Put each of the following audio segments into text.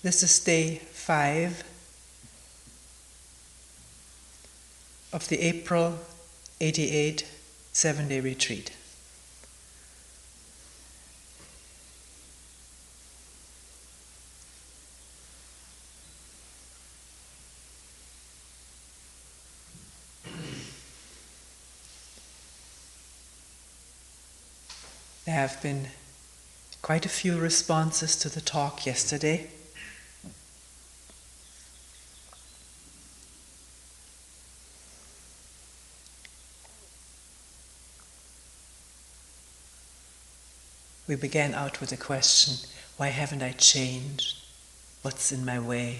This is day 5 of the April 88 7-day retreat. There have been quite a few responses to the talk yesterday. We began out with the question, why haven't I changed? What's in my way?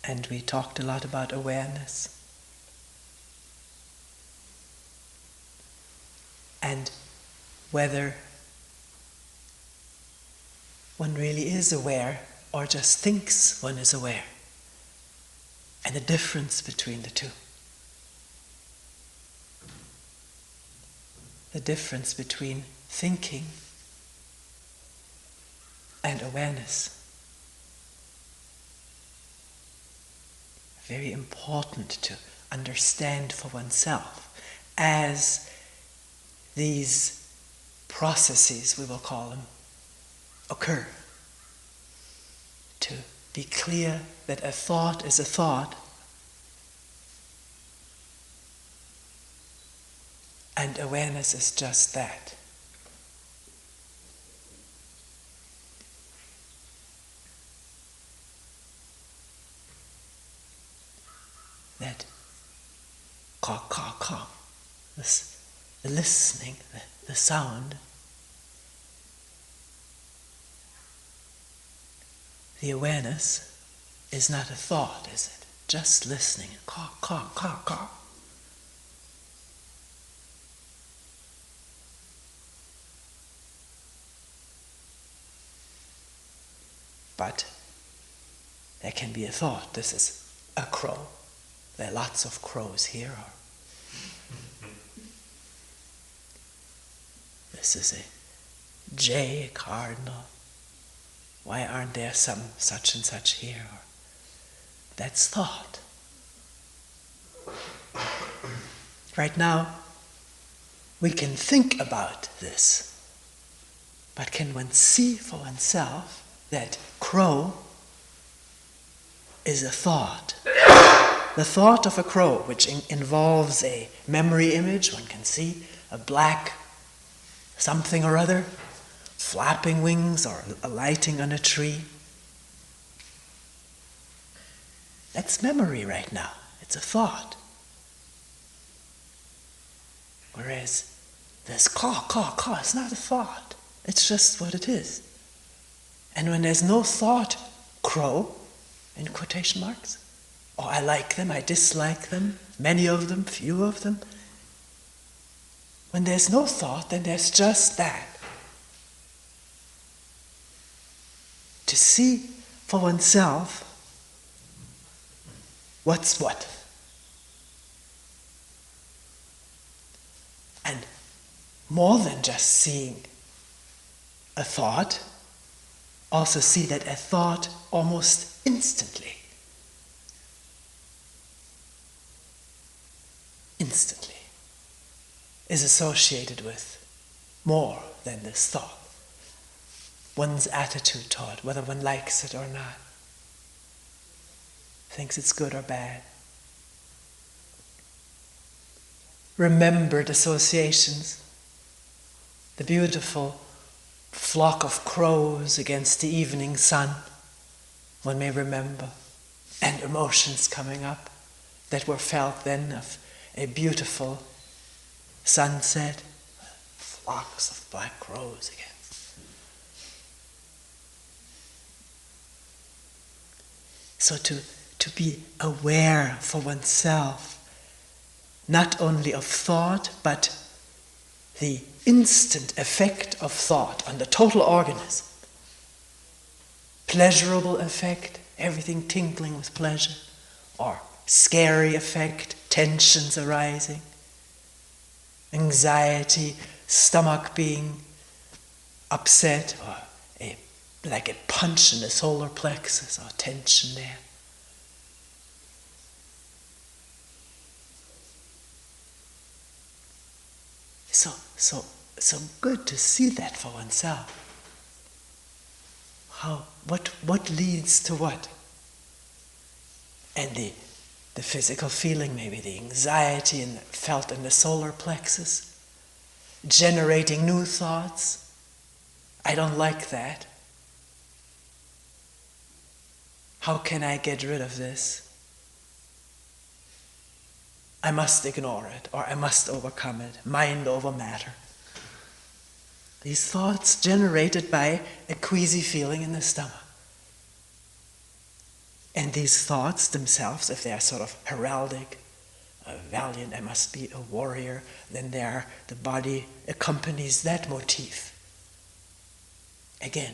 And we talked a lot about awareness. And whether one really is aware or just thinks one is aware. And the difference between the two. The difference between thinking and awareness. Very important to understand for oneself as these processes, we will call them, occur. To be clear that a thought is a thought, and awareness is just that. That ka, the listening, the sound, the awareness is not a thought, is it? Just listening, ka. But there can be a thought. This is a crow. There are lots of crows here. This is a jay, a cardinal. Why aren't there some such and such here? That's thought. Right now, we can think about this. But can one see for oneself that crow is a thought? The thought of a crow, which involves a memory image, one can see a black something or other, flapping wings or alighting on a tree. That's memory right now. It's a thought. Whereas this caw, it's not a thought. It's just what it is. And when there's no thought, crow, in quotation marks, or I like them, I dislike them, many of them, few of them. When there's no thought, then there's just that. To see for oneself what's what. And more than just seeing a thought, also see that a thought almost instantly is associated with more than this thought. One's attitude toward whether one likes it or not, thinks it's good or bad. Remembered associations, the beautiful flock of crows against the evening sun, one may remember, and emotions coming up that were felt then of a beautiful sunset, flocks of black crows again. So to be aware for oneself, not only of thought, but the instant effect of thought on the total organism. Pleasurable effect, everything tingling with pleasure, or scary effect, tensions arising, anxiety, stomach being upset, or like a punch in the solar plexus, or tension there. So good to see that for oneself. What leads to what? And the physical feeling, maybe the anxiety felt in the solar plexus, generating new thoughts. I don't like that. How can I get rid of this? I must ignore it, or I must overcome it. Mind over matter. These thoughts generated by a queasy feeling in the stomach. And these thoughts themselves, if they are sort of heraldic, valiant, I must be a warrior, then the body accompanies that motif. Again.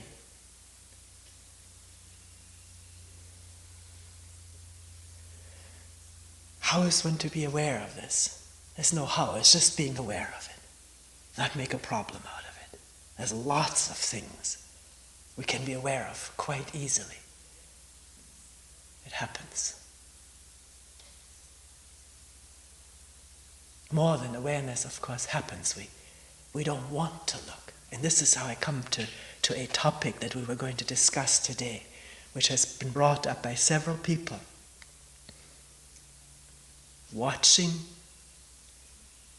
How is one to be aware of this? There's no how, it's just being aware of it. Not make a problem out of it. There's lots of things we can be aware of quite easily. It happens. More than awareness, of course, happens. We don't want to look. And this is how I come to a topic that we were going to discuss today, which has been brought up by several people. Watching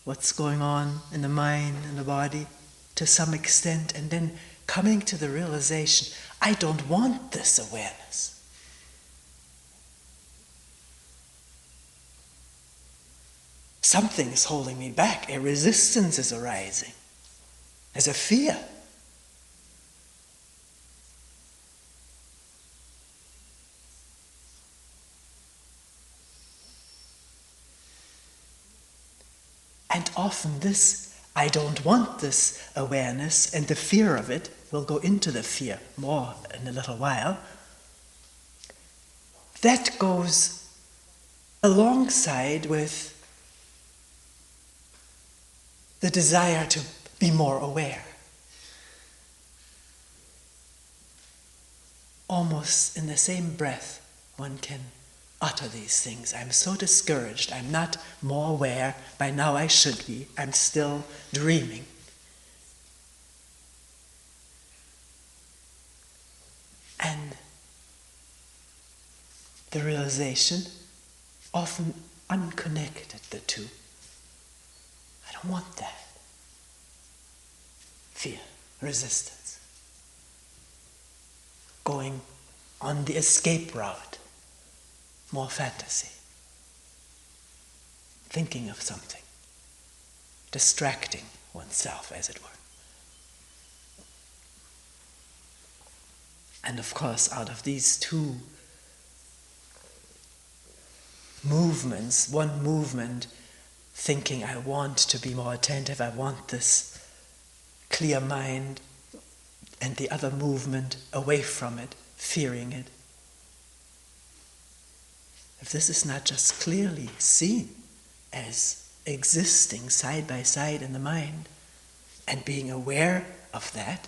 what's going on in the mind and the body to some extent, and then coming to the realization, I don't want this awareness. Something is holding me back. A resistance is arising. There's a fear. And often this, I don't want this awareness, and the fear of it, we'll go into the fear more in a little while, that goes alongside with the desire to be more aware. Almost in the same breath, one can utter these things. I'm so discouraged. I'm not more aware. By now I should be. I'm still dreaming. And the realization, often unconnected, the two. I don't want that. Fear, resistance. Going on the escape route. More fantasy. Thinking of something. Distracting oneself, as it were. And of course, out of these two movements, one movement thinking I want to be more attentive, I want this clear mind, and the other movement away from it, fearing it. If this is not just clearly seen as existing side by side in the mind and being aware of that,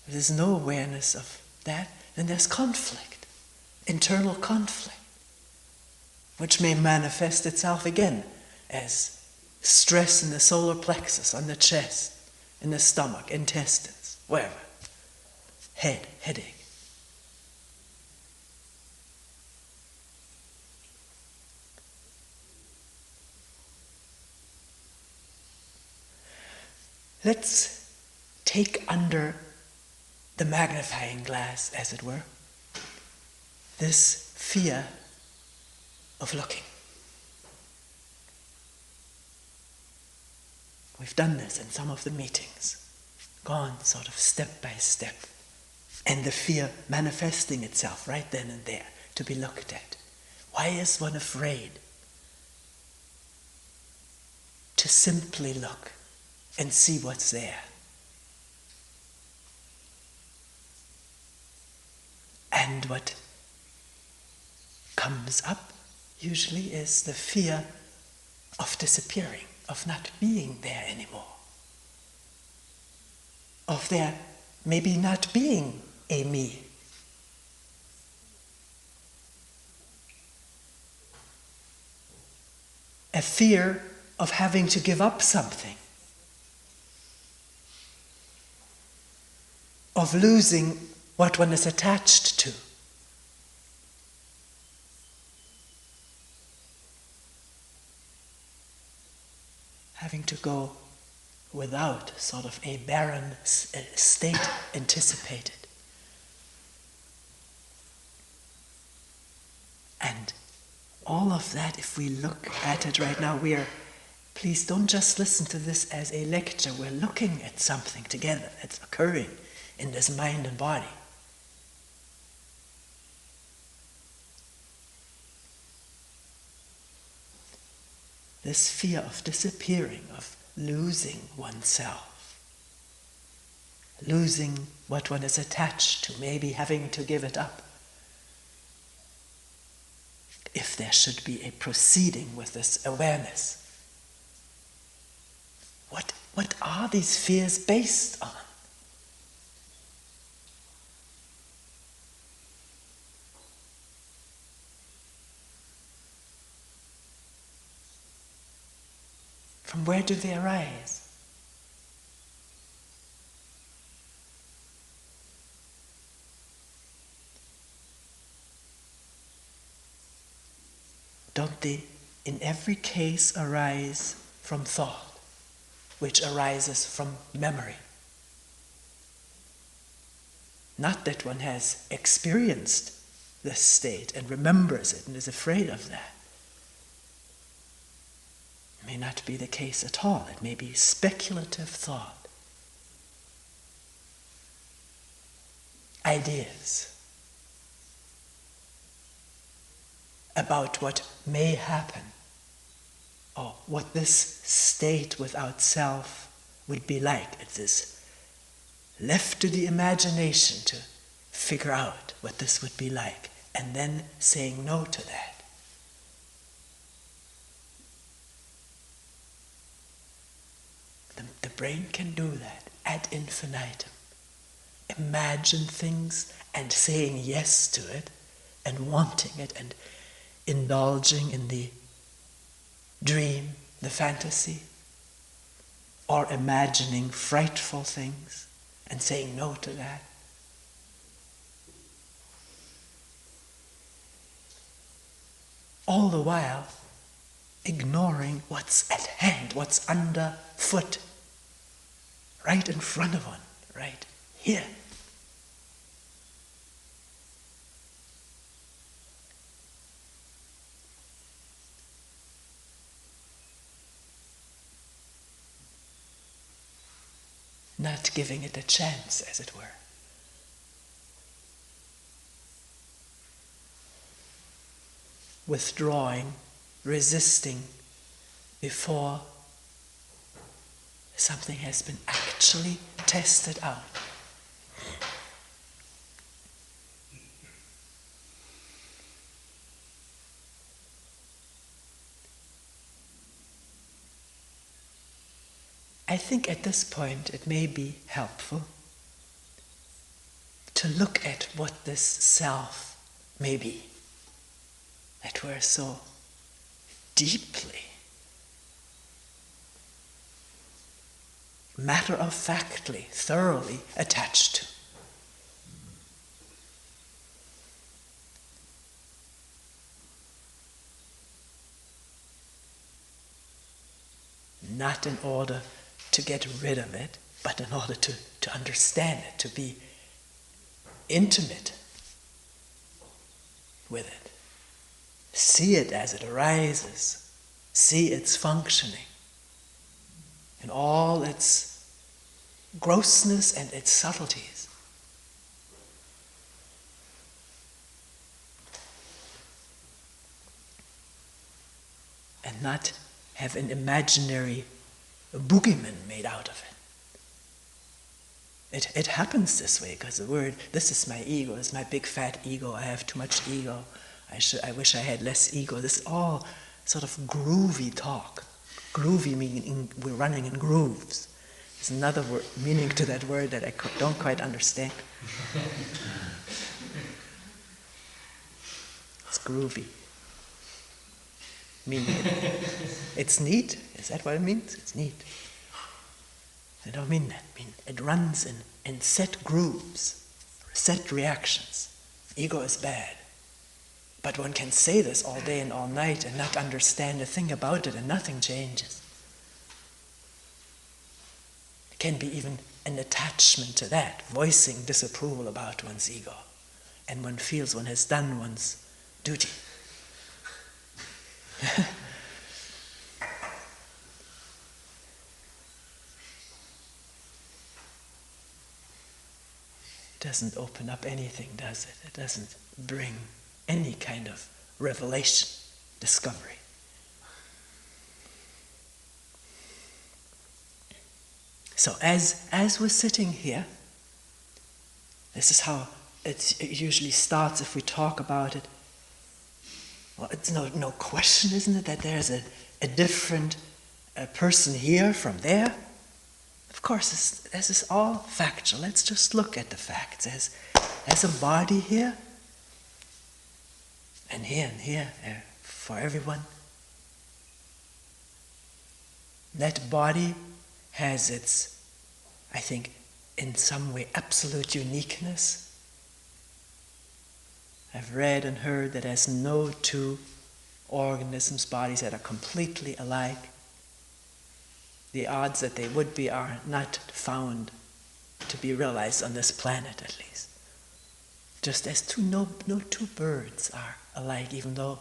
if there's no awareness of that, then there's conflict, internal conflict, which may manifest itself again as stress in the solar plexus, on the chest, in the stomach, intestines, wherever, headache. Let's take under the magnifying glass, as it were, this fear of looking. We've done this in some of the meetings, gone sort of step by step, and the fear manifesting itself right then and there to be looked at. Why is one afraid to simply look and see what's there? And what comes up usually is the fear of disappearing, of not being there anymore. of there maybe not being a me. A fear of having to give up something, of losing what one is attached to. Having to go without sort of a barren state anticipated. And all of that, if we look at it right now, please don't just listen to this as a lecture. We're looking at something together that's occurring in this mind and body. This fear of disappearing, of losing oneself, losing what one is attached to, maybe having to give it up. If there should be a proceeding with this awareness, what are these fears based on? From where do they arise? Don't they in every case arise from thought, which arises from memory? Not that one has experienced this state and remembers it and is afraid of that. It may not be the case at all. It may be speculative thought. Ideas about what may happen, or what this state without self would be like. It is left to the imagination to figure out what this would be like, and then saying no to that. The brain can do that ad infinitum. Imagine things and saying yes to it, and wanting it, and indulging in the dream, the fantasy, or imagining frightful things and saying no to that. All the while ignoring what's at hand, what's underfoot, right in front of one, right here. Not giving it a chance, as it were. Withdrawing, resisting before something has been actually tested out. I think at this point it may be helpful to look at what this self may be, that we're so deeply, matter-of-factly, thoroughly attached to. Not in order to get rid of it, but in order to understand it, to be intimate with it. See it as it arises. See its functioning in all its grossness and its subtleties. And not have an imaginary boogeyman made out of it. It happens this way, because the word, this is my ego, this is my big fat ego, I have too much ego, I wish I had less ego. This is all sort of groovy talk. Groovy meaning we're running in grooves. There's another word, meaning to that word that I don't quite understand. It's groovy. Meaning it's neat. Is that what it means? It's neat. I don't mean that. I mean it runs in set grooves, set reactions. Ego is bad. But one can say this all day and all night and not understand a thing about it, and nothing changes. It can be even an attachment to that, voicing disapproval about one's ego. And one feels one has done one's duty. It doesn't open up anything, does it? It doesn't bring any kind of revelation, discovery. So as we're sitting here, this is how it usually starts if we talk about it. Well, it's no question, isn't it, that there's a different person here from there? Of course, this is all factual. Let's just look at the facts. There's a body here, and here, for everyone. That body has its, I think, in some way, absolute uniqueness. I've read and heard that there's no two organisms, bodies that are completely alike. The odds that they would be are not found to be realized on this planet, at least. Just as no two birds are alike, even though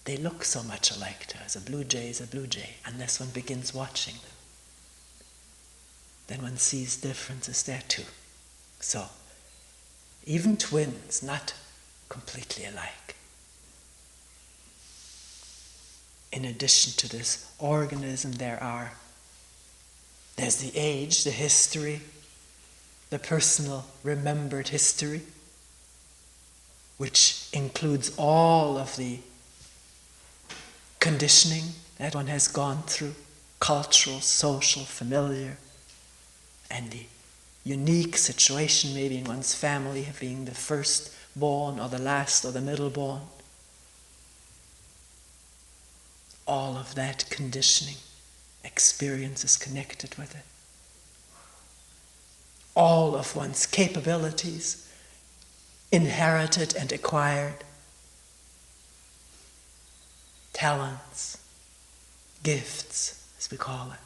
they look so much alike to us. A blue jay is a blue jay, unless one begins watching them. Then one sees differences there too. So, even twins, not completely alike. In addition to this organism, there's the age, the history, the personal remembered history, which includes all of the conditioning that one has gone through, cultural, social, familiar, and the unique situation maybe in one's family of being the firstborn or the last or the middle-born. All of that conditioning, experience is connected with it. All of one's capabilities, inherited and acquired, talents, gifts, as we call it.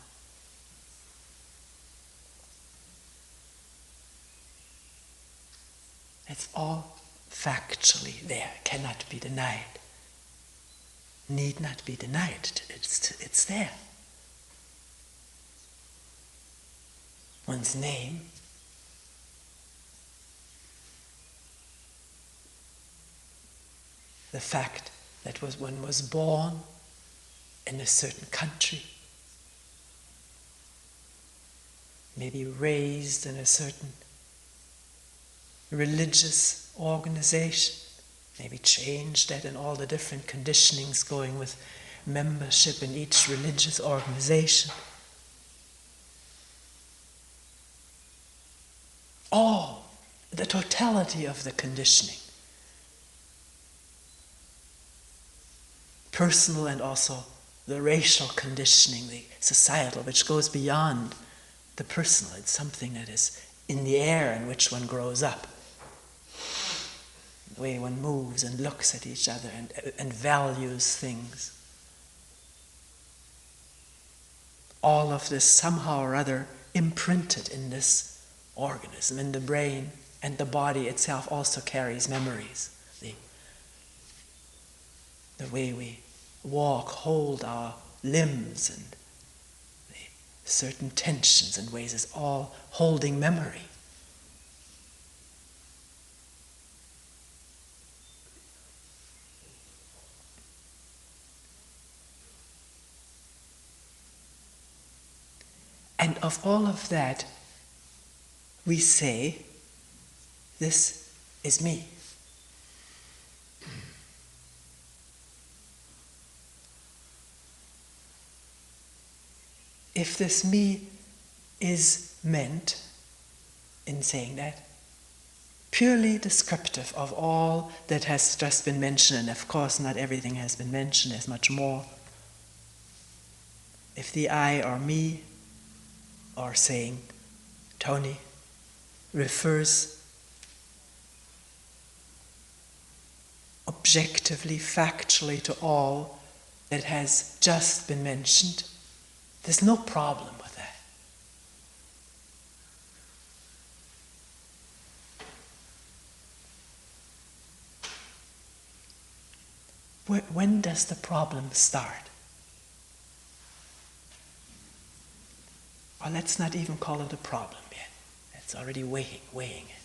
It's all factually there, cannot be denied. Need not be denied, it's there. One's name, the fact that one was born in a certain country, maybe raised in a certain religious organization, maybe changed that in all the different conditionings going with membership in each religious organization. All, the totality of the conditioning, personal and also the racial conditioning, the societal, which goes beyond the personal. It's something that is in the air in which one grows up. The way one moves and looks at each other and values things. All of this somehow or other imprinted in this organism, in the brain, and the body itself also carries memories. The way we walk, hold our limbs, and the certain tensions and ways is all holding memory. And of all of that, we say, this is me. If this me is meant, in saying that, purely descriptive of all that has just been mentioned, and of course not everything has been mentioned, there's much more. If the I or me, or saying Toni, refers objectively, factually to all that has just been mentioned, there's no problem with that. When does the problem start? Or let's not even call it a problem yet. It's already weighing it.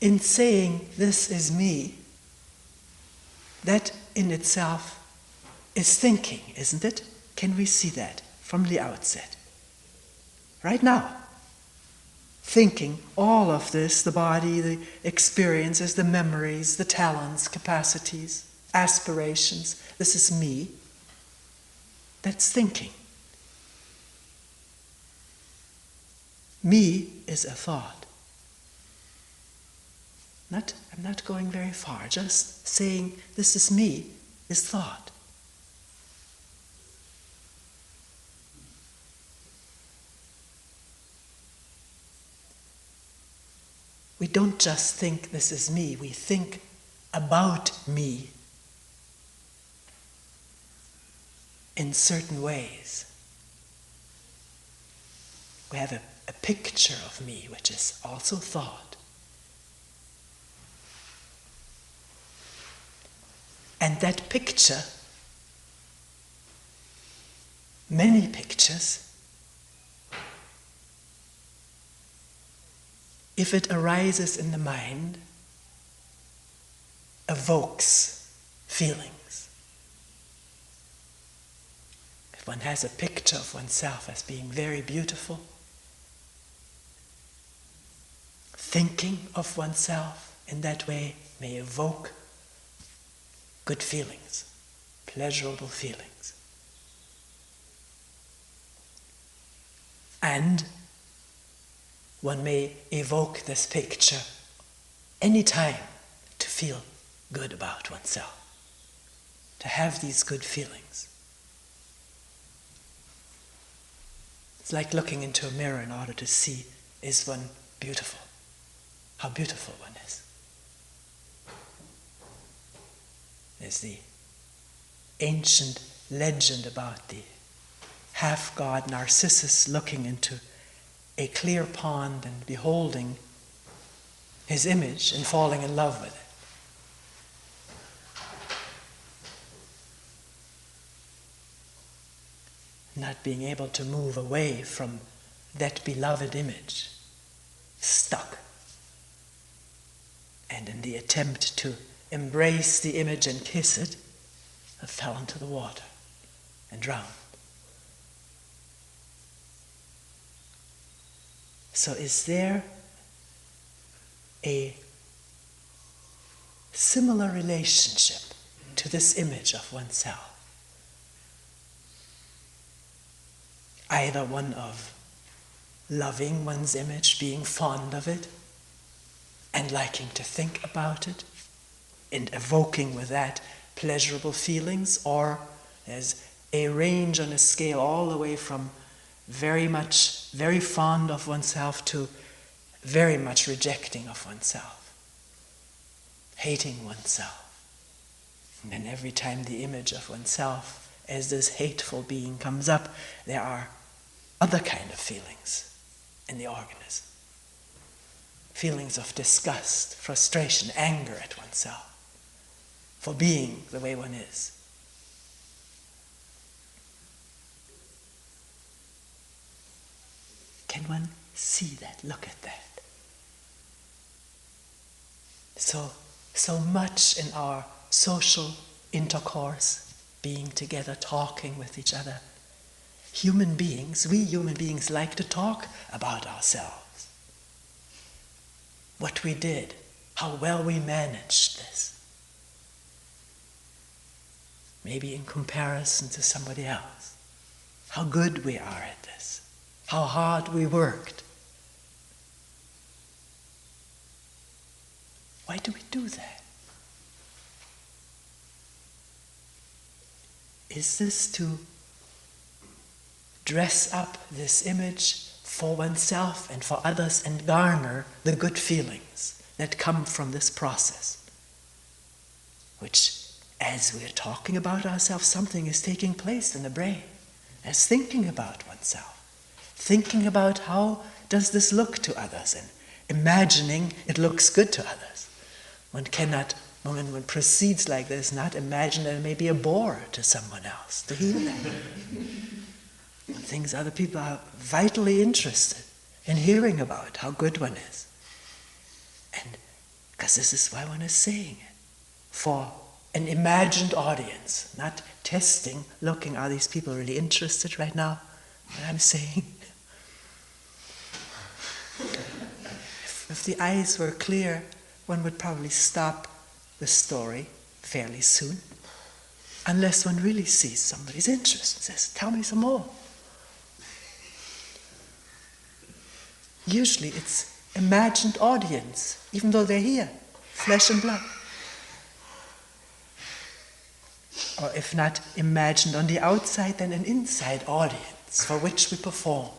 In saying, this is me, that in itself is thinking, isn't it? Can we see that from the outset? Right now. Thinking all of this, the body, the experiences, the memories, the talents, capacities, aspirations, this is me. That's thinking. Me is a thought. I'm not going very far, just saying this is me is thought. We don't just think this is me, we think about me in certain ways. We have a picture of me, which is also thought. And that picture, many pictures, if it arises in the mind, evokes feelings. If one has a picture of oneself as being very beautiful, thinking of oneself in that way may evoke good feelings, pleasurable feelings. And one may evoke this picture any time to feel good about oneself, to have these good feelings. It's like looking into a mirror in order to see, is one beautiful? How beautiful one is. There's the ancient legend about the half-god Narcissus looking into a clear pond and beholding his image and falling in love with it. Not being able to move away from that beloved image, stuck. And in the attempt to embrace the image and kiss it, I fell into the water and drowned. So is there a similar relationship to this image of oneself? Either one of loving one's image, being fond of it, and liking to think about it, and evoking with that pleasurable feelings, or there's a range on a scale all the way from very fond of oneself to very much rejecting of oneself, hating oneself. And then every time the image of oneself as this hateful being comes up, there are other kind of feelings in the organism. Feelings of disgust, frustration, anger at oneself for being the way one is. Can one see that? Look at that. So much in our social intercourse, being together, talking with each other. We human beings like to talk about ourselves. What we did, how well we managed this. Maybe in comparison to somebody else. How good we are at this. How hard we worked. Why do we do that? Is this to dress up this image for oneself and for others and garner the good feelings that come from this process? Which, as we're talking about ourselves, something is taking place in the brain, as thinking about oneself, thinking about how does this look to others and imagining it looks good to others. One cannot, when one proceeds like this, not imagine that it may be a bore to someone else to hear that. Things other people are vitally interested in hearing about, how good one is. And because this is why one is saying it, for an imagined audience, not testing, looking, are these people really interested right now what I'm saying? If the eyes were clear, one would probably stop the story fairly soon, unless one really sees somebody's interest and says, tell me some more. Usually it's imagined audience, even though they're here, flesh and blood. Or if not imagined on the outside, then an inside audience for which we perform,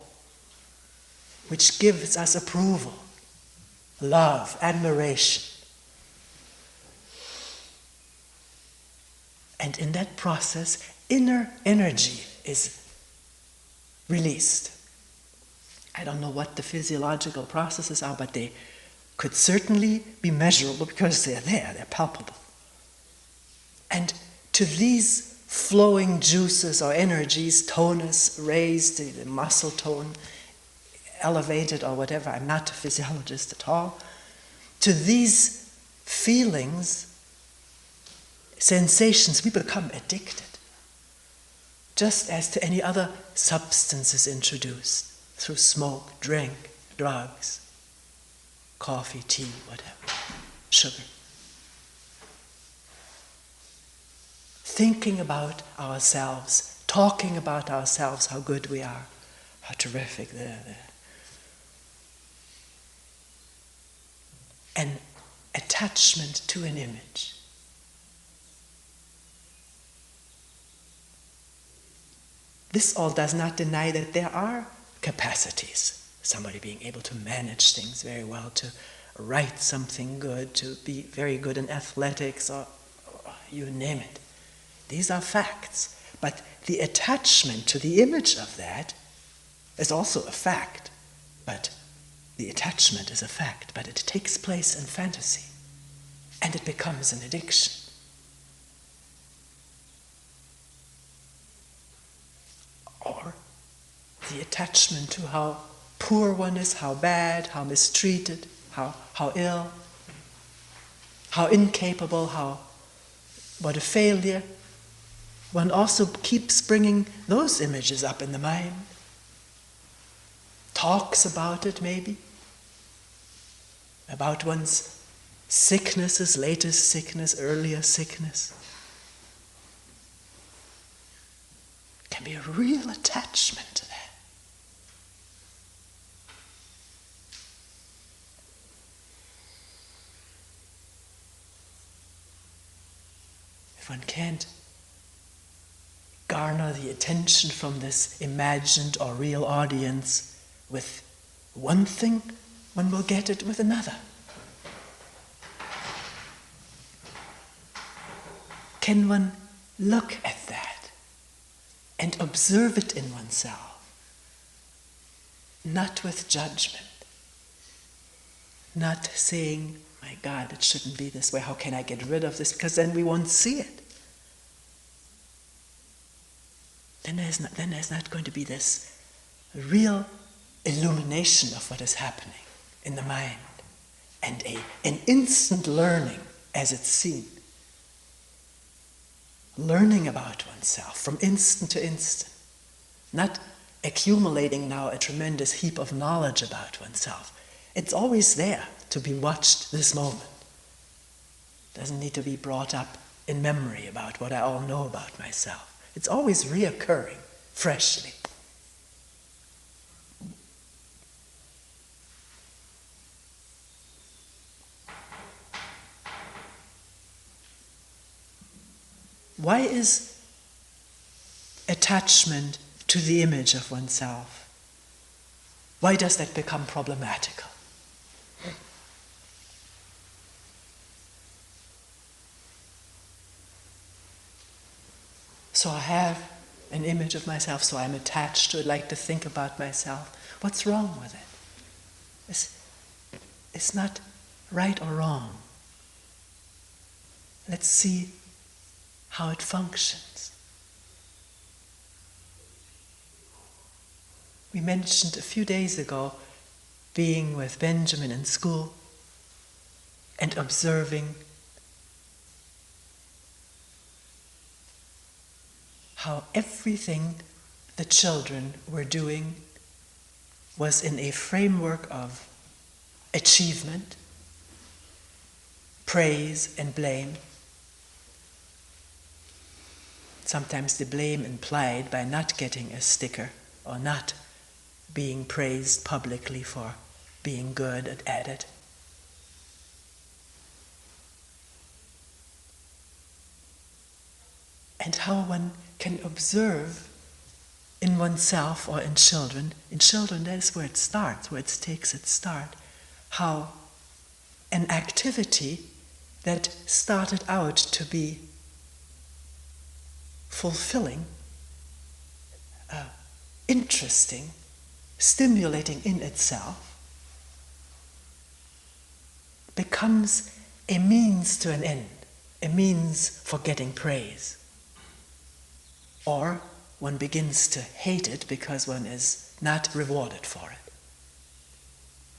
which gives us approval, love, admiration. And in that process, inner energy is released. I don't know what the physiological processes are, but they could certainly be measurable because they're there, they're palpable. And to these flowing juices or energies, tonus raised, the muscle tone elevated or whatever, I'm not a physiologist at all, to these feelings, sensations, we become addicted. Just as to any other substances introduced through smoke, drink, drugs, coffee, tea, whatever, sugar. Thinking about ourselves, talking about ourselves, how good we are, how terrific, an attachment to an image. This all does not deny that there are capacities. Somebody being able to manage things very well, to write something good, to be very good in athletics, or you name it. These are facts. But the attachment to the image of that is also a fact. But the attachment is a fact, but it takes place in fantasy. And it becomes an addiction. Or the attachment to how poor one is, how bad, how mistreated, how ill, how incapable, what a failure. One also keeps bringing those images up in the mind. Talks about it maybe. About one's sicknesses, latest sickness, earlier sickness. Can be a real attachment to that. If one can't garner the attention from this imagined or real audience with one thing, one will get it with another. Can one look at that and observe it in oneself, not with judgment, not saying, my God, it shouldn't be this way, how can I get rid of this? Because then we won't see it. Then there's not going to be this real illumination of what is happening in the mind and an instant learning as it's seen. Learning about oneself from instant to instant. Not accumulating now a tremendous heap of knowledge about oneself. It's always there to be watched this moment. Doesn't need to be brought up in memory about what I all know about myself. It's always reoccurring, freshly. Why is attachment to the image of oneself, why does that become problematical? So I have an image of myself, so I'm attached to it, like to think about myself. What's wrong with it? It's not right or wrong. Let's see how it functions. We mentioned a few days ago being with Benjamin in school and observing how everything the children were doing was in a framework of achievement, praise and blame. Sometimes the blame implied by not getting a sticker or not being praised publicly for being good at it. And how one can observe in oneself or in children that is where it starts, where it takes its start, how an activity that started out to be fulfilling, interesting, stimulating in itself, becomes a means to an end, a means for getting praise. Or one begins to hate it because one is not rewarded for it,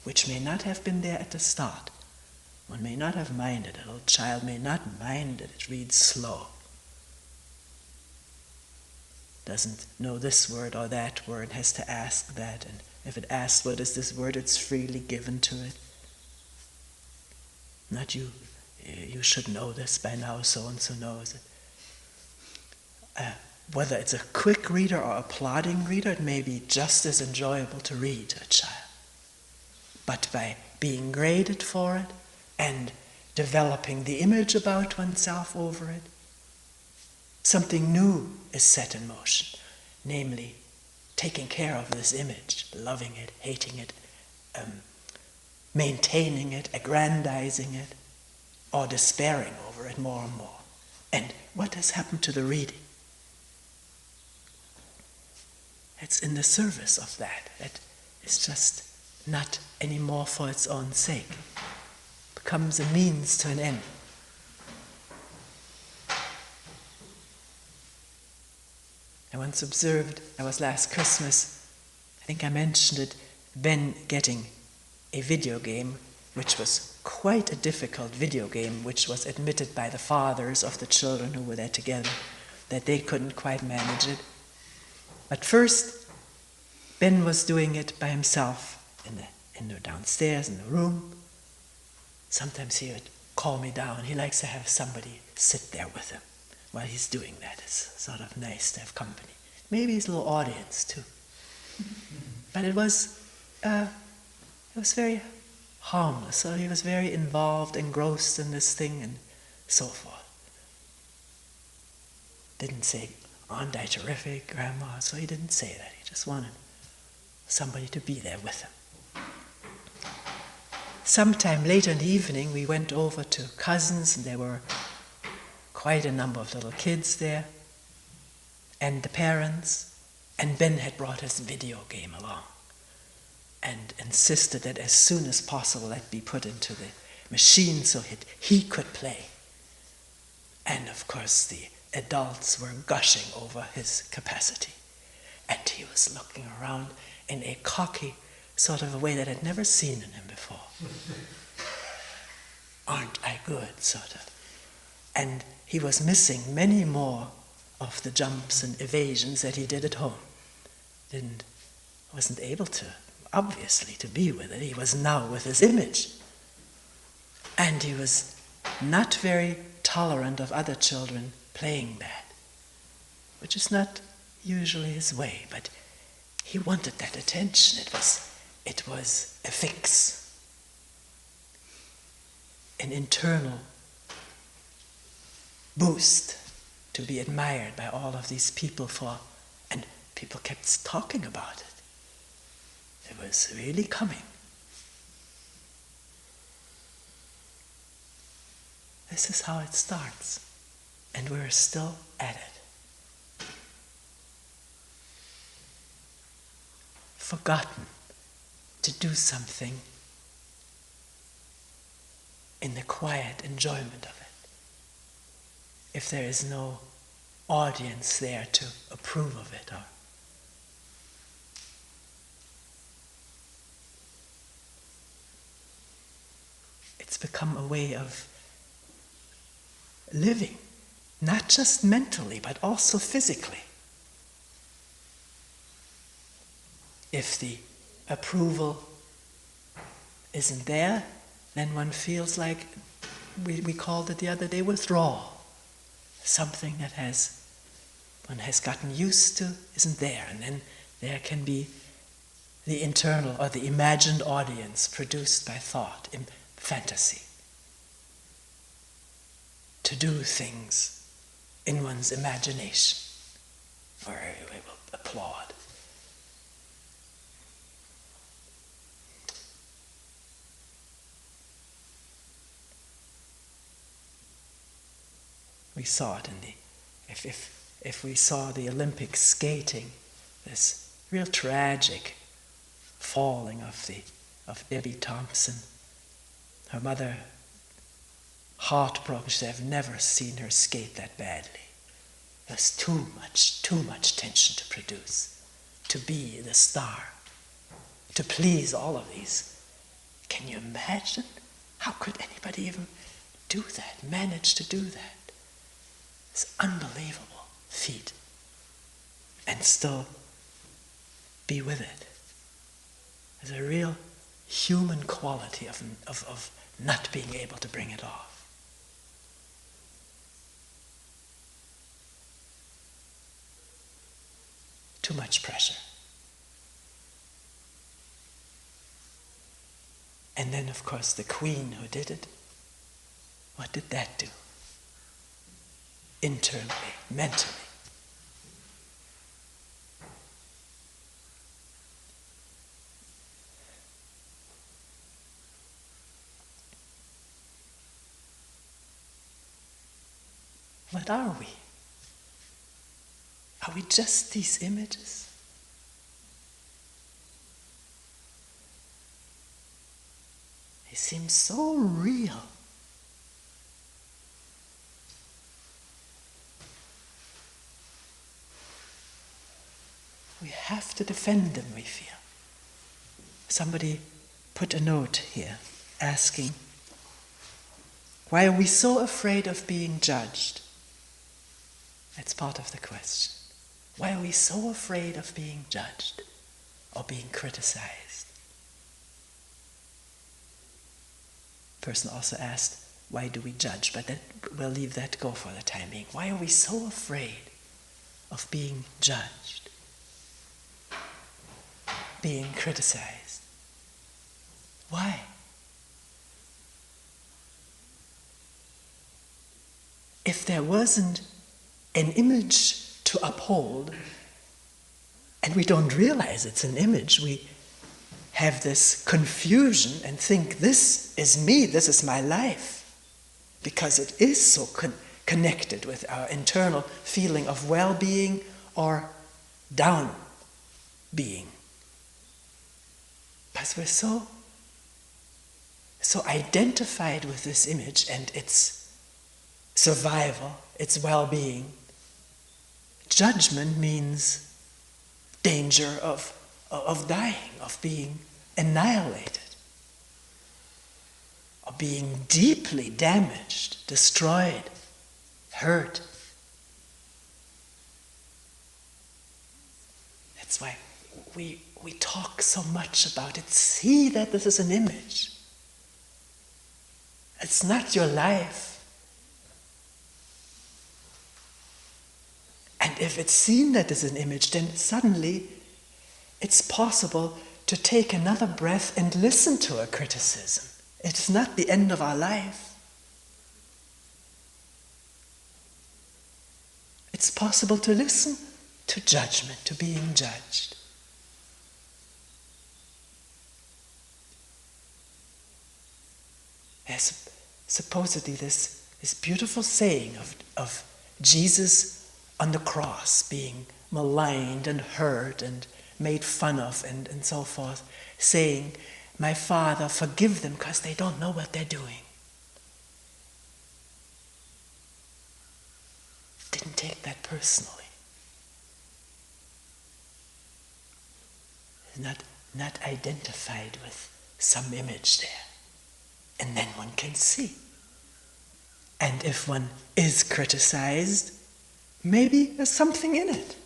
which may not have been there at the start. One may not have minded it. A little child may not mind that it reads slow, doesn't know this word or that word, has to ask that, and if it asks what is this word, it's freely given to it. Not you should know this by now, so-and-so knows it. Whether it's a quick reader or a plodding reader, it may be just as enjoyable to read to a child. But by being graded for it and developing the image about oneself over it, something new is set in motion, namely taking care of this image, loving it, hating it, maintaining it, aggrandizing it, or despairing over it more and more. And what has happened to the reading? It's in the service of that. It's just not anymore for its own sake. It becomes a means to an end. I once observed, I was last Christmas, I think I mentioned it, Ben getting a video game, which was quite a difficult video game, which was admitted by the fathers of the children who were there together, that they couldn't quite manage it. But first, Ben was doing it by himself in the downstairs in the room. Sometimes he would call me down. He likes to have somebody sit there with him while he's doing that. It's sort of nice to have company. Maybe his little audience too. But it was very harmless. So he was very involved, engrossed in this thing, and so forth. Didn't say, "Aren't I terrific, Grandma?" So he didn't say that. He just wanted somebody to be there with him. Sometime later in the evening, we went over to cousins, and there were quite a number of little kids there, and the parents, and Ben had brought his video game along and insisted that as soon as possible that be put into the machine so he could play. And of course the adults were gushing over his capacity, and he was looking around in a cocky sort of a way that I'd never seen in him before. Aren't I good, sort of. And he was missing many more of the jumps and evasions that he did at home. Wasn't able to, obviously, to be with it. He was now with his image. And he was not very tolerant of other children playing bad, which is not usually his way, but he wanted that attention. It was a fix, an internal boost to be admired by all of these people for, and people kept talking about it. It was really coming. This is how it starts, and we're still at it. Forgotten to do something in the quiet enjoyment of it. If there is no audience there to approve of it, or it's become a way of living, not just mentally, but also physically. If the approval isn't there, then one feels like, we called it the other day, withdrawal. Something that one has gotten used to isn't there, and then there can be the internal or the imagined audience produced by thought, in fantasy. To do things in one's imagination, where we will applaud. We saw it in if we saw the Olympic skating, this real tragic falling of Debbie Thompson. Her mother, heartbroken, she said, "I've never seen her skate that badly." There's too much tension to produce, to be the star, to please all of these. Can you imagine? How could anybody even do that, manage to do that? It's unbelievable feat. And still be with it. There's a real human quality of not being able to bring it off. Too much pressure. And then, of course, the queen who did it, what did that do? Internally, mentally. What are we? Are we just these images? They seem so real. We have to defend them, we feel. Somebody put a note here asking, why are we so afraid of being judged? That's part of the question. Why are we so afraid of being judged or being criticized? The person also asked, why do we judge? But we'll leave that go for the time being. Why are we so afraid of being judged? Being criticized? Why? If there wasn't an image to uphold, and we don't realize it's an image, we have this confusion and think, this is me, this is my life, because it is so connected with our internal feeling of well-being or down-being. Because we're so identified with this image and its survival, its well-being. Judgment means danger of dying, of being annihilated, of being deeply damaged, destroyed, hurt. That's why we talk so much about it. See that this is an image. It's not your life. And if it's seen that as an image, then suddenly it's possible to take another breath and listen to a criticism. It's not the end of our life. It's possible to listen to judgment, to being judged. There's supposedly this beautiful saying of Jesus on the cross being maligned and hurt and made fun of and so forth, saying, "My Father, forgive them because they don't know what they're doing." Didn't take that personally. Not identified with some image there. And then one can see. And if one is criticized, maybe there's something in it.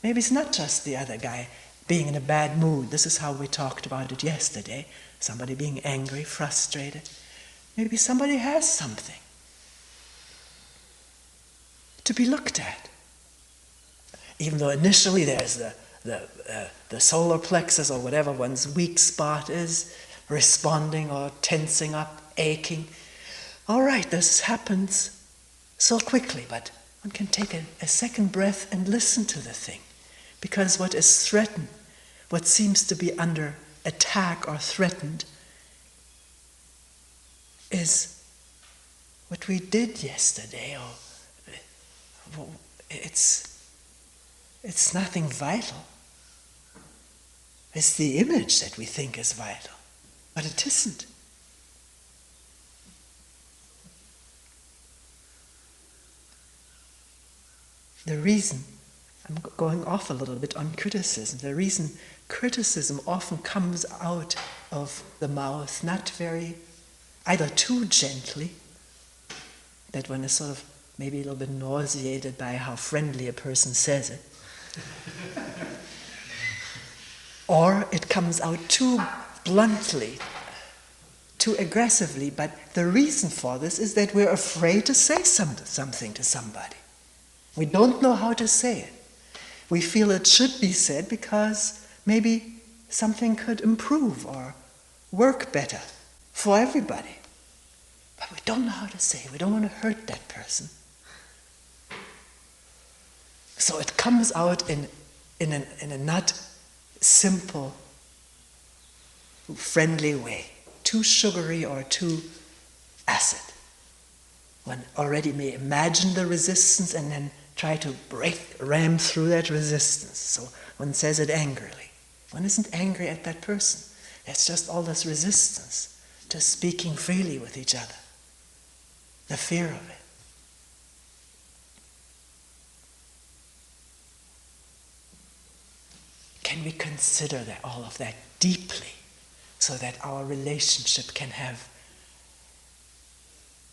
Maybe it's not just the other guy being in a bad mood. This is how we talked about it yesterday. Somebody being angry, frustrated. Maybe somebody has something to be looked at. Even though initially there's the solar plexus or whatever one's weak spot is, responding or tensing up, aching. All right, this happens so quickly, but one can take a second breath and listen to the thing. Because what is threatened, what seems to be under attack or threatened, is what we did yesterday, or it's nothing vital. It's the image that we think is vital, but it isn't. The reason, I'm going off a little bit on criticism, the reason criticism often comes out of the mouth not very, either too gently, that one is sort of maybe a little bit nauseated by how friendly a person says it, or it comes out too bluntly, too aggressively. But the reason for this is that we're afraid to say something to somebody. We don't know how to say it. We feel it should be said because maybe something could improve or work better for everybody. But we don't know how to say it. We don't want to hurt that person. So it comes out in a not simple, friendly way, too sugary or too acid. One already may imagine the resistance and then try to ram through that resistance. So one says it angrily. One isn't angry at that person. It's just all this resistance to speaking freely with each other. The fear of it. Can we consider that, all of that deeply, so that our relationship can have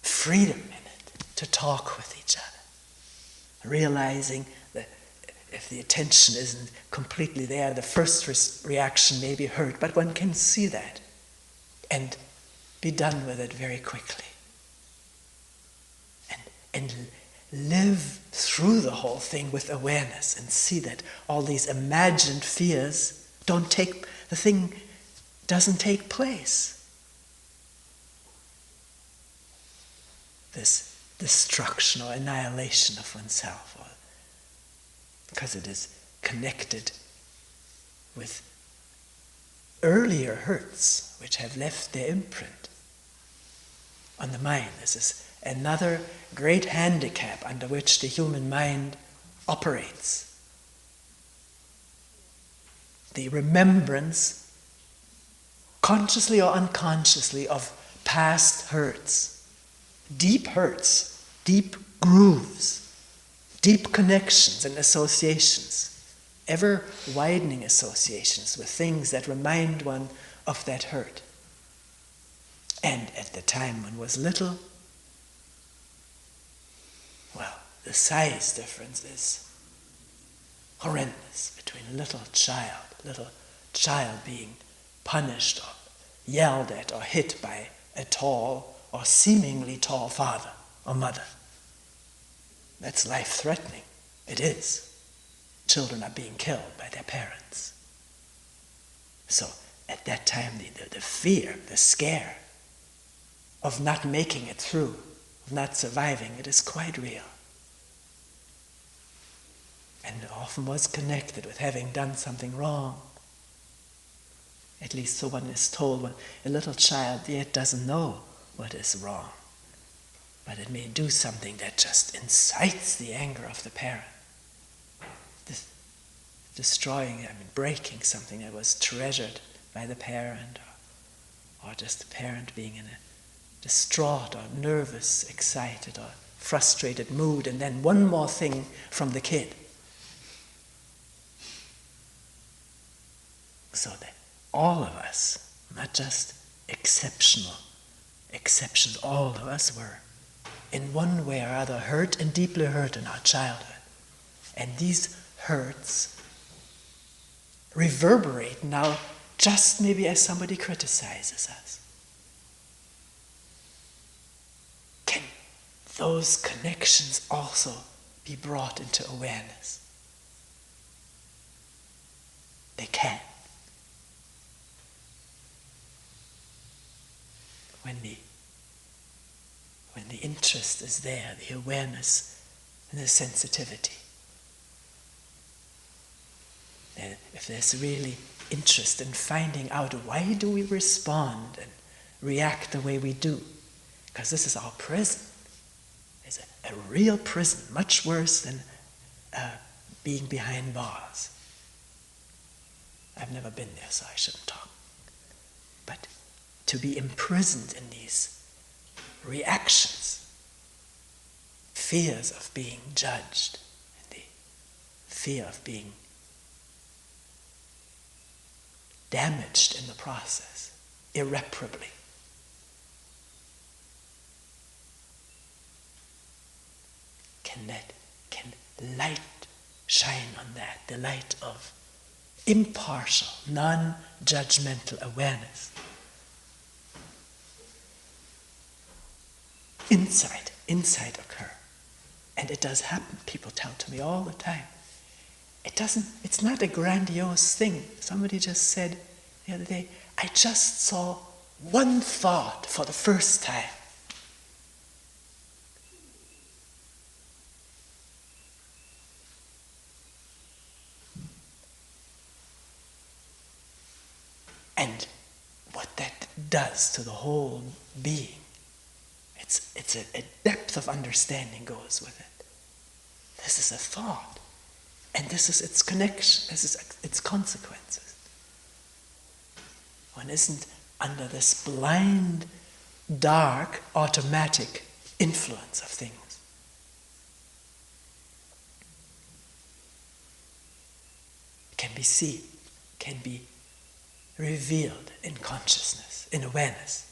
freedom in it to talk with each other? Realizing that if the attention isn't completely there, the first reaction may be hurt, but one can see that and be done with it very quickly. And live through the whole thing with awareness and see that all these imagined fears the thing doesn't take place. This destruction or annihilation of oneself, because it is connected with earlier hurts which have left their imprint on the mind. This is another great handicap under which the human mind operates. The remembrance, consciously or unconsciously, of past hurts, deep grooves, deep connections and associations, ever widening associations with things that remind one of that hurt. And at the time one was little, well, the size difference is horrendous between a little child being punished or yelled at or hit by a tall or seemingly tall father or mother. That's life-threatening. It is. Children are being killed by their parents. So at that time, the fear, the scare of not making it through, of not surviving, it is quite real. And it often was connected with having done something wrong. At least so one is told when a little child yet doesn't know what is wrong. But it may do something that just incites the anger of the parent. Destroying, breaking something that was treasured by the parent, or just the parent being in a distraught or nervous, excited or frustrated mood, and then one more thing from the kid. So that all of us, not just exceptions, all of us were in one way or other hurt and deeply hurt in our childhood. And these hurts reverberate now just maybe as somebody criticizes us. Can those connections also be brought into awareness? They can. When the interest is there, the awareness and the sensitivity. And if there's really interest in finding out why do we respond and react the way we do, because this is our prison. It's a real prison, much worse than being behind bars. I've never been there, so I shouldn't talk. But to be imprisoned in these reactions, fears of being judged, and the fear of being damaged in the process, irreparably. Can light shine on that, the light of impartial, non-judgmental awareness? Insight occur. And it does happen. People tell to me all the time. It's not a grandiose thing. Somebody just said the other day, I just saw one thought for the first time. And what that does to the whole being, it's a depth of understanding goes with it. This is a thought, and this is its connection, this is its consequences. One isn't under this blind, dark, automatic influence of things. It can be seen, can be revealed in consciousness, in awareness.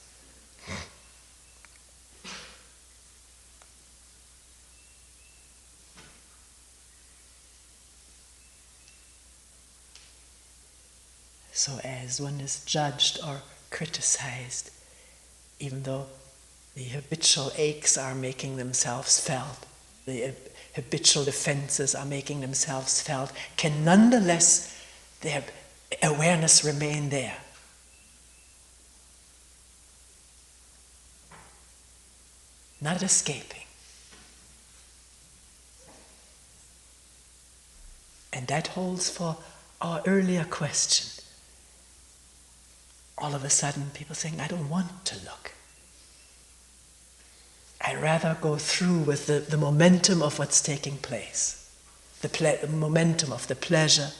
So as one is judged or criticized, even though the habitual aches are making themselves felt, the habitual defenses are making themselves felt, can nonetheless their awareness remain there. Not escaping. And that holds for our earlier question. All of a sudden, people saying, I don't want to look. I'd rather go through with the momentum of what's taking place. The momentum of the pleasure,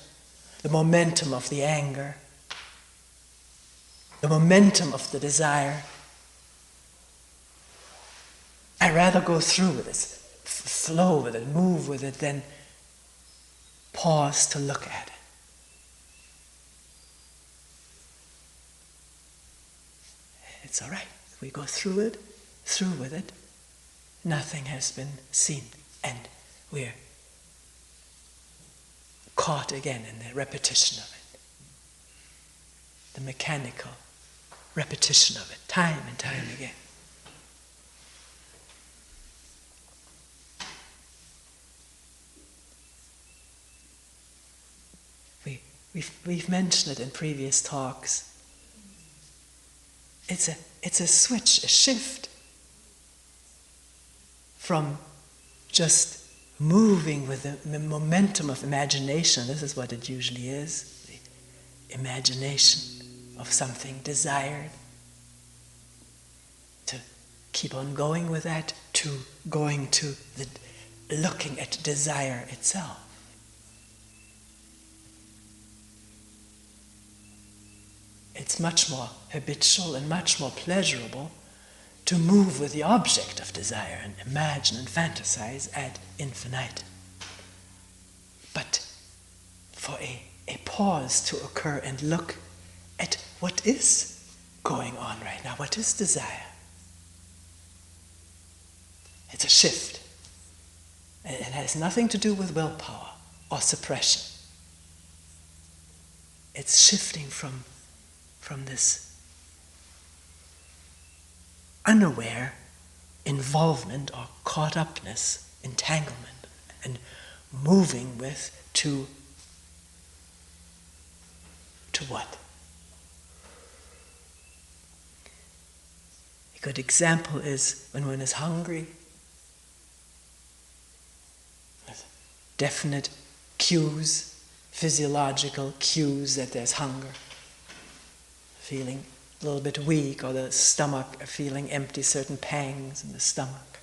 the momentum of the anger, the momentum of the desire. I'd rather go through with this, flow with it, move with it, than pause to look at it. It's all right. We go through with it. Nothing has been seen, and we're caught again in the repetition of it. The mechanical repetition of it, time and time again. We've mentioned it in previous talks. It's a switch, a shift from just moving with the momentum of imagination. This is what it usually is, the imagination of something desired. To keep on going with that, to going to the looking at desire itself. It's much more habitual and much more pleasurable to move with the object of desire and imagine and fantasize ad infinitum. But for a pause to occur and look at what is going on right now, what is desire? It's a shift. And it has nothing to do with willpower or suppression. It's shifting from this unaware involvement or caught upness, entanglement, and moving with to what? A good example is when one is hungry. Definite cues, physiological cues that there's hunger. Feeling a little bit weak, or the stomach feeling empty, certain pangs in the stomach.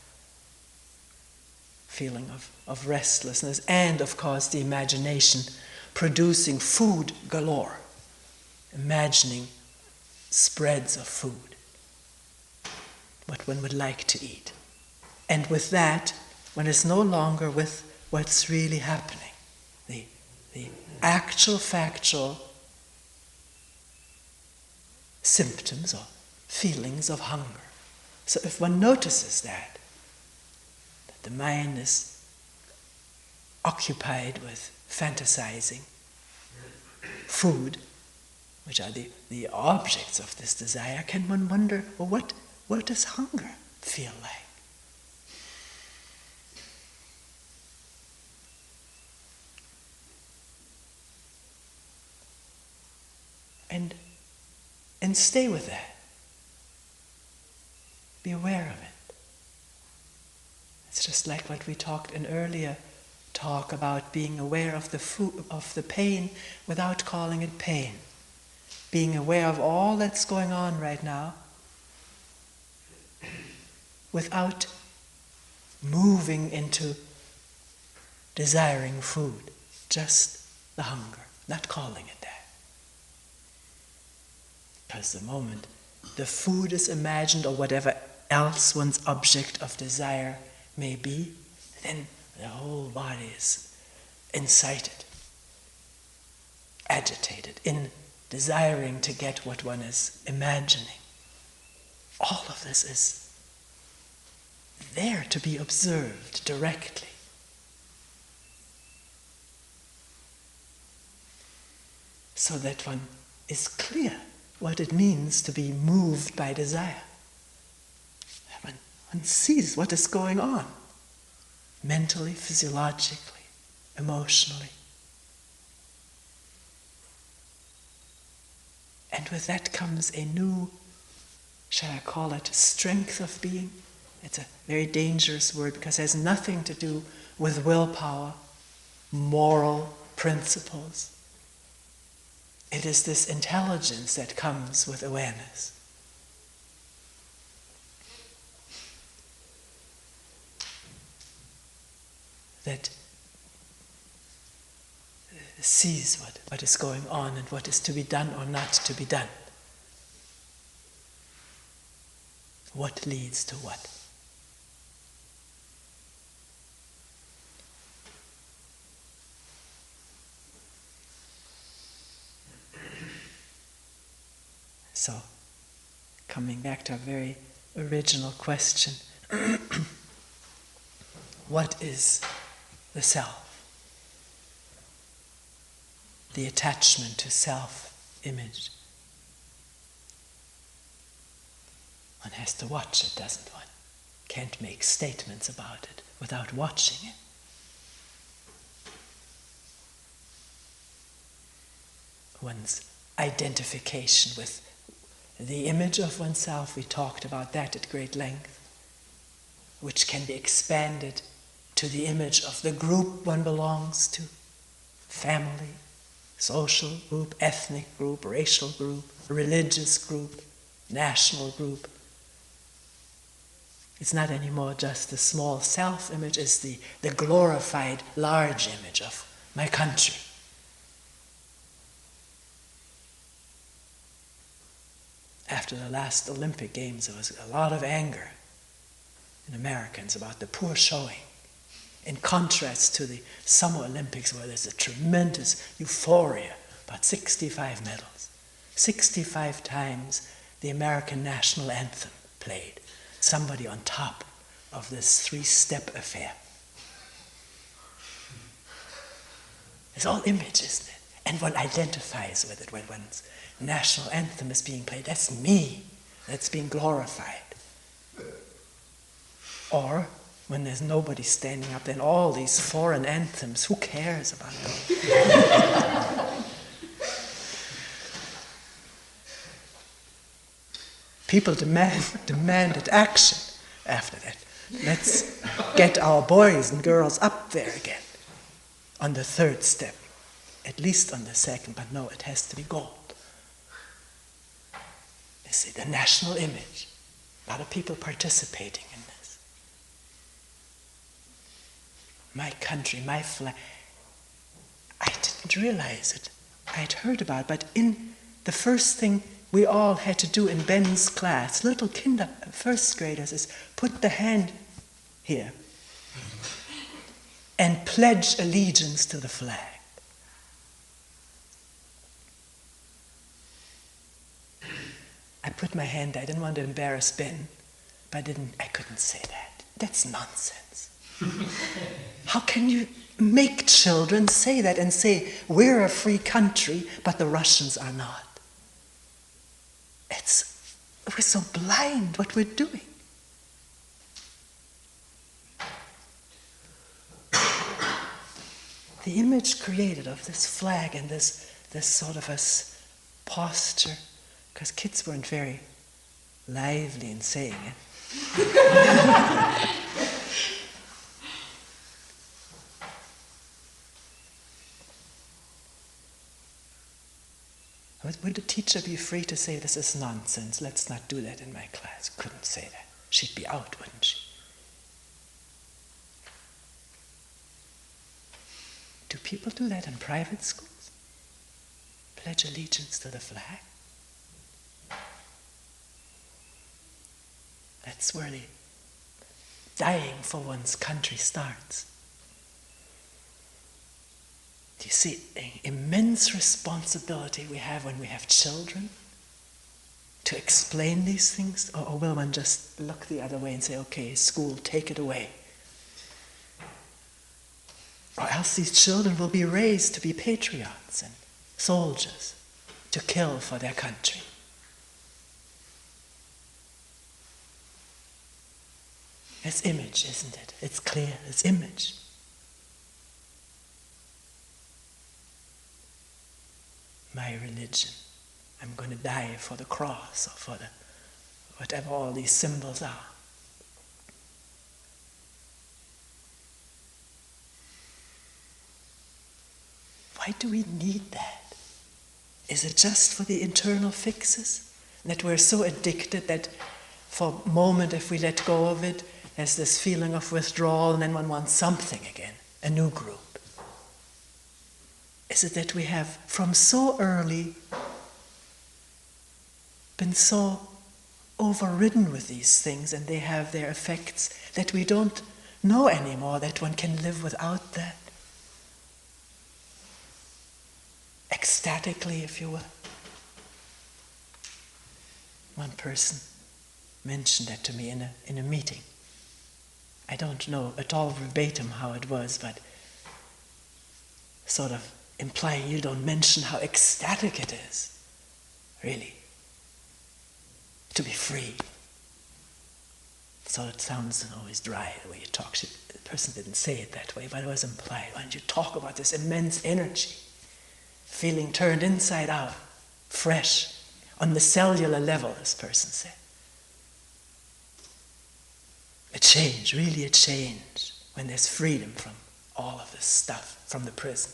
Feeling of restlessness, and of course the imagination producing food galore. Imagining spreads of food, what one would like to eat. And with that, one is no longer with what's really happening, the actual, factual symptoms or feelings of hunger. So if one notices that the mind is occupied with fantasizing food, which are the objects of this desire, can one wonder, well, what does hunger feel like? And stay with that. Be aware of it. It's just like what we talked in earlier talk about being aware of the pain without calling it pain. Being aware of all that's going on right now without moving into desiring food. Just the hunger, not calling it that. Because the moment the food is imagined, or whatever else one's object of desire may be, then the whole body is incited, agitated, in desiring to get what one is imagining. All of this is there to be observed directly. So that one is clear what it means to be moved by desire. One sees what is going on, mentally, physiologically, emotionally. And with that comes a new, shall I call it, strength of being. It's a very dangerous word because it has nothing to do with willpower, moral principles. It is this intelligence that comes with awareness. That sees what is going on and what is to be done or not to be done. What leads to what. So, coming back to a very original question, what is the self? The attachment to self-image. One has to watch it, doesn't one? Can't make statements about it without watching it. one's identification with the image of oneself. We talked about that at great length, which can be expanded to the image of the group one belongs to, family, social group, ethnic group, racial group, religious group, national group. It's not anymore just the small self-image, it's the glorified large image of my country. After the last Olympic Games, there was a lot of anger in Americans about the poor showing, in contrast to the Summer Olympics, where there's a tremendous euphoria about 65 medals. 65 times the American national anthem played. Somebody on top of this three-step affair. It's all image, isn't it? And one identifies with it when one's national anthem is being played. That's me. That's being glorified. Or when there's nobody standing up, then all these foreign anthems, who cares about them? People demanded action after that. Let's get our boys and girls up there again on the third step, at least on the second, but no, it has to be gold. You see, the national image, a lot of people participating in this. My country, my flag. I didn't realize it. I'd heard about it, but in the first thing we all had to do in Ben's class, little first graders, is put the hand here and pledge allegiance to the flag. I put my hand, I didn't want to embarrass Ben, but I couldn't say that. That's nonsense. How can you make children say that and say, we're a free country, but the Russians are not? We're so blind what we're doing. The image created of this flag and this sort of a posture, because kids weren't very lively in saying it. Would the teacher be free to say, this is nonsense, let's not do that in my class? Couldn't say that. She'd be out, wouldn't she? Do people do that in private schools? Pledge allegiance to the flag? That's where the dying for one's country starts. Do you see the immense responsibility we have when we have children to explain these things? Or will one just look the other way and say, okay, school, take it away? Or else these children will be raised to be patriots and soldiers, to kill for their country. It's image, isn't it? It's clear, it's image. My religion. I'm going to die for the cross or for whatever all these symbols are. Why do we need that? Is it just for the internal fixes? That we're so addicted that for a moment, if we let go of it, there's this feeling of withdrawal and then one wants something again, a new group. Is it that we have, from so early, been so overridden with these things and they have their effects that we don't know anymore that one can live without that? Ecstatically, if you will. One person mentioned that to me in a meeting. I don't know at all verbatim how it was, but sort of implying you don't mention how ecstatic it is, really, to be free. So it sounds always dry the way you talk. The person didn't say it that way, but it was implied. Why don't you talk about this immense energy feeling turned inside out, fresh, on the cellular level, as person said. A change, really a change, when there's freedom from all of this stuff, from the prison.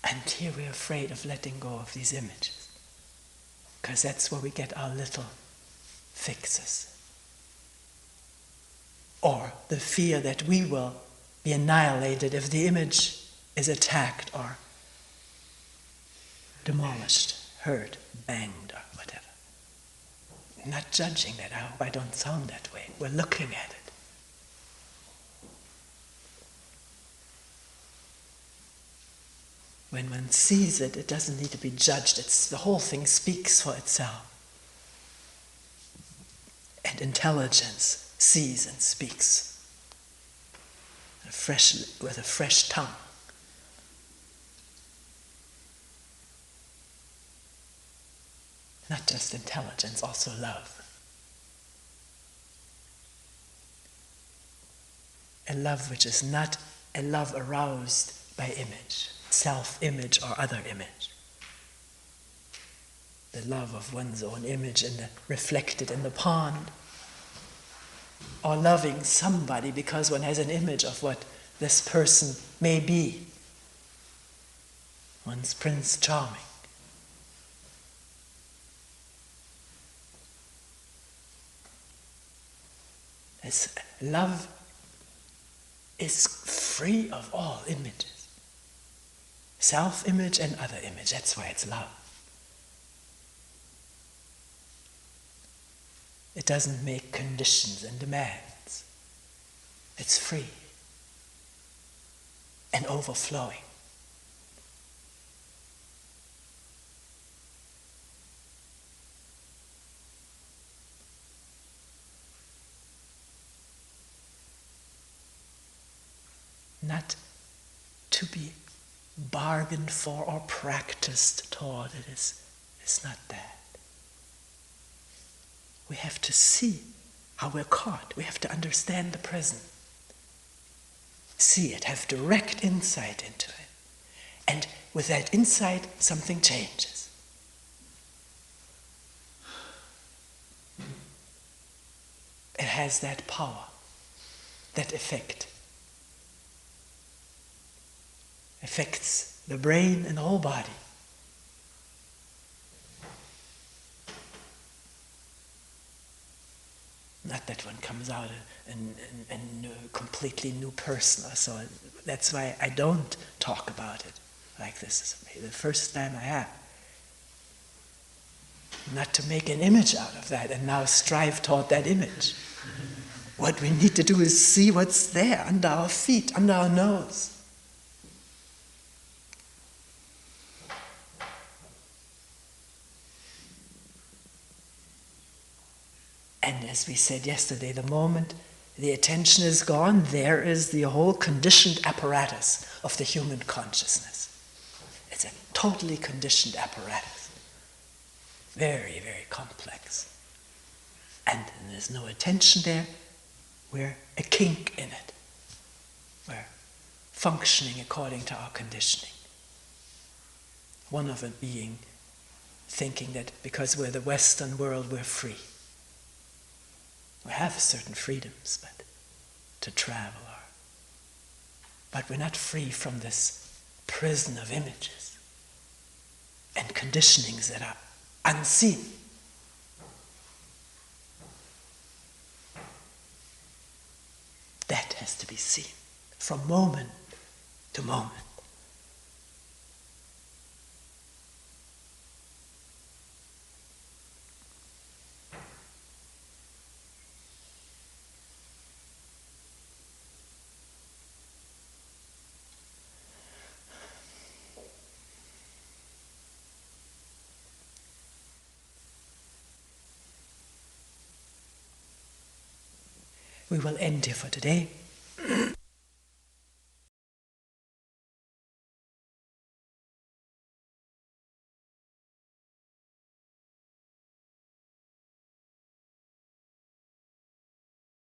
And here we're afraid of letting go of these images, because that's where we get our little fixes. Or the fear that we will be annihilated if the image is attacked or demolished, hurt, banged, or whatever. Not judging that. I hope I don't sound that way. We're looking at it. When one sees it, it doesn't need to be judged. The whole thing speaks for itself. And intelligence sees and speaks with a fresh tongue. Not just intelligence, also love. A love which is not a love aroused by image, self-image or other image. The love of one's own image reflected in the pond. Or loving somebody because one has an image of what this person may be. One's Prince Charming. Love is free of all images. Self-image and other image, that's why it's love. It doesn't make conditions and demands. It's free and overflowing. Not to be bargained for or practiced toward. It's not that. We have to see how we're caught. We have to understand the present. See it, have direct insight into it. And with that insight, something changes. It has that power, that effect. Affects the brain and the whole body. Not that one comes out a completely new person or so. That's why I don't talk about it like this. It's the first time I have. Not to make an image out of that and now strive toward that image. What we need to do is see what's there under our feet, under our nose. And as we said yesterday, the moment the attention is gone, there is the whole conditioned apparatus of the human consciousness. It's a totally conditioned apparatus. Very, very complex. And there's no attention there. We're a kink in it. We're functioning according to our conditioning. One of it being thinking that because we're the Western world, we're free. We have certain freedoms, but to travel, but we're not free from this prison of images and conditionings that are unseen. That has to be seen from moment to moment. We will end here for today.